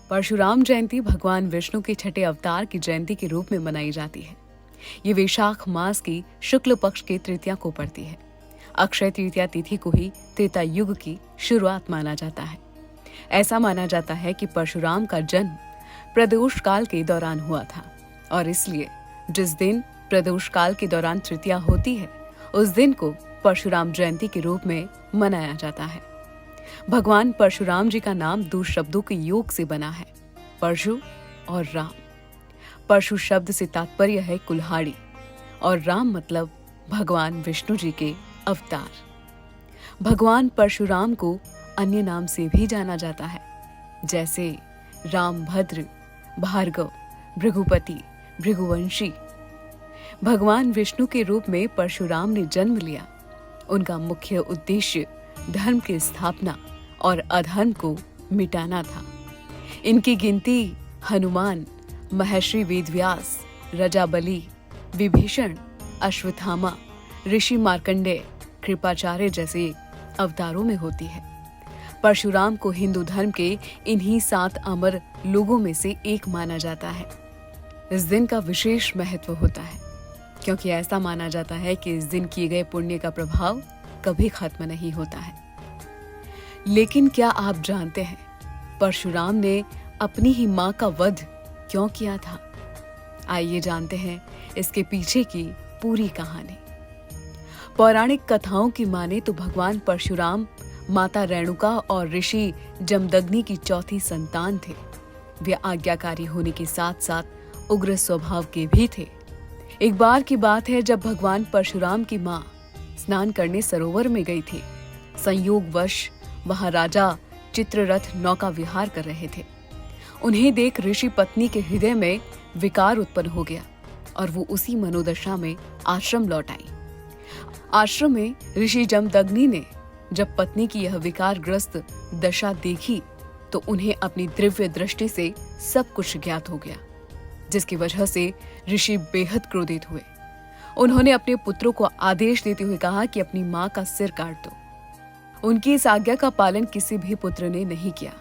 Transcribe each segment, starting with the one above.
परशुराम जयंती भगवान विष्णु के छठे अवतार की जयंती के रूप में मनाई जाती है। ये वैशाख मास की शुक्ल पक्ष की तृतीया को पड़ती है। अक्षय तृतीया तिथि को ही त्रेता युग की शुरुआत माना जाता है। ऐसा माना जाता है कि परशुराम का जन्म प्रदोष काल के दौरान हुआ था और इसलिए जिस दिन प्रदोष काल के दौरान तृतीया होती है उस दिन को परशुराम जयंती के रूप में मनाया जाता है। भगवान परशुराम जी का नाम दो शब्दों के योग से बना है, परशु और राम। परशु शब्द से तात्पर्य है कुल्हाड़ी और राम मतलब भगवान विष्णु जी के अवतार। भगवान परशुराम को अन्य नाम से भी जाना जाता है, जैसे रामभद्र, भार्गव, भृगुपति, भृगुवंशी। भगवान विष्णु के रूप में परशुराम ने जन्म लिया। उनका मुख्य उद्देश्य धर्म की स्थापना और अधर्म को मिटाना था। इनकी गिनती हनुमान, महर्षि वेदव्यास, रजाबली, विभीषण, अश्वत्थामा, ऋषि मार्कंडेय, कृपाचार्य जैसे अवतारों में होती है। परशुराम को हिंदू धर्म के इन्हीं 7 अमर लोगों में से एक माना जाता है। इस दिन का विशेष महत्व होता है क्योंकि ऐसा माना जाता है कि इस दिन किए गए पुण्य का प्रभाव कभी खत्म नहीं होता है। लेकिन क्या आप जानते हैं परशुराम ने अपनी ही मां का वध क्यों किया था? आइए जानते हैं इसके पीछे की पूरी कहानी। पौराणिक कथाओं की माने तो भगवान परशुराम माता रेणुका और ऋषि जमदग्नि की चौथी संतान थे। वे आज्ञाकारी होने के साथ साथ उग्र स्वभाव के भी थे। एक बार की बात है जब भगवान परशुराम की मां स्नान करने सरोवर में गई थी। संयोगवश वहां राजा चित्ररथ नौका विहार कर रहे थे। उन्हें देख ऋषि पत्नी के हृदय में विकार उत्पन्न हो गया और वो उसी मनोदशा में आश्रम लौट आई। आश्रम में ऋषि जमदग्नि ने जब पत्नी की यह विकारग्रस्त दशा देखी तो उन्हें अपनी दिव्य दृष्टि से सब कुछ ज्ञात हो गया, जिसकी वजह से ऋषि बेहद क्रोधित हुए। उन्होंने अपने पुत्रों को आदेश देते हुए कहा कि अपनी मां का सिर काट दो। उनकी इस आज्ञा का पालन किसी भी पुत्र ने नहीं किया,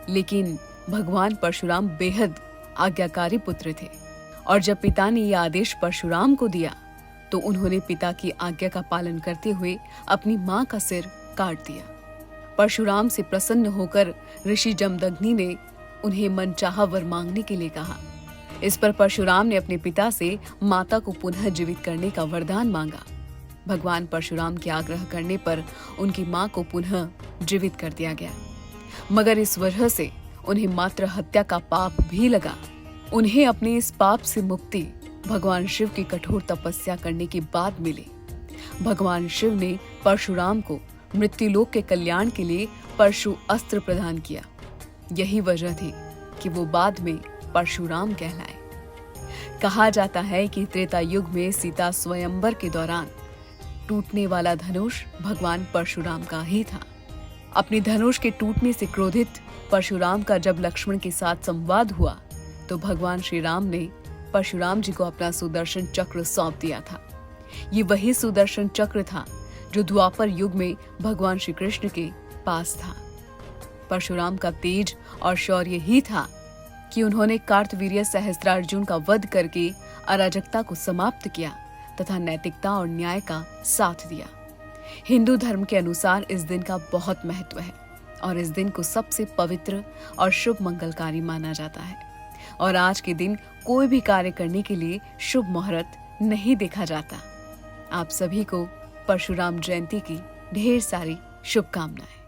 लेकिन भगवान परशुराम बेहद आज्ञाकारी पुत्र थे और जब पिता ने यह आदेश परशुराम को दिया तो उन्होंने पिता की आज्ञा का पालन करते हुए अपनी मां का सिर काट दिया। परशुराम से प्रसन्न होकर ऋषि जमदग्नि ने उन्हें मनचाहा वर मांगने के लिए कहा। इस पर परशुराम ने अपने पिता से माता को पुनः जीवित करने का वरदान मांगा। भगवान परशुराम के आग्रह करने पर उनकी मां को पुनः जीवित कर दिया गया, मगर इस वजह से उन्हें मात्र हत्या का पाप भी लगा। उन्हें अपने इस पाप से मुक्ति भगवान शिव की कठोर तपस्या करने के बाद मिली। भगवान शिव ने परशुराम को मृत्युलोक के कल्याण के लिए परशु अस्त्र प्रदान किया। यही वजह थी कि वो बाद में परशुराम कहलाए। कहा जाता है कि त्रेता युग में सीता स्वयंवर के दौरान टूटने वाला धनुष भगवान परशुराम का ही था। अपने धनुष के टूटने से क्रोधित परशुराम का जब लक्ष्मण के साथ संवाद हुआ तो भगवान श्री राम ने परशुराम जी को अपना सुदर्शन चक्र सौंप दिया था। ये वही सुदर्शन चक्र था जो द्वापर युग में भगवान श्री कृष्ण के पास था। परशुराम का तेज और शौर्य ही था कि उन्होंने कार्तवीर्य सहस्त्रार्जुन का वध करके अराजकता को समाप्त किया तथा नैतिकता और न्याय का साथ दिया। हिंदू धर्म के अनुसार इस दिन का बहुत महत्व है और इस दिन को सबसे पवित्र और शुभ मंगलकारी माना जाता है और आज के दिन कोई भी कार्य करने के लिए शुभ मुहूर्त नहीं देखा जाता। आप सभी को परशुराम जयंती की ढेर सारी शुभकामनाएं।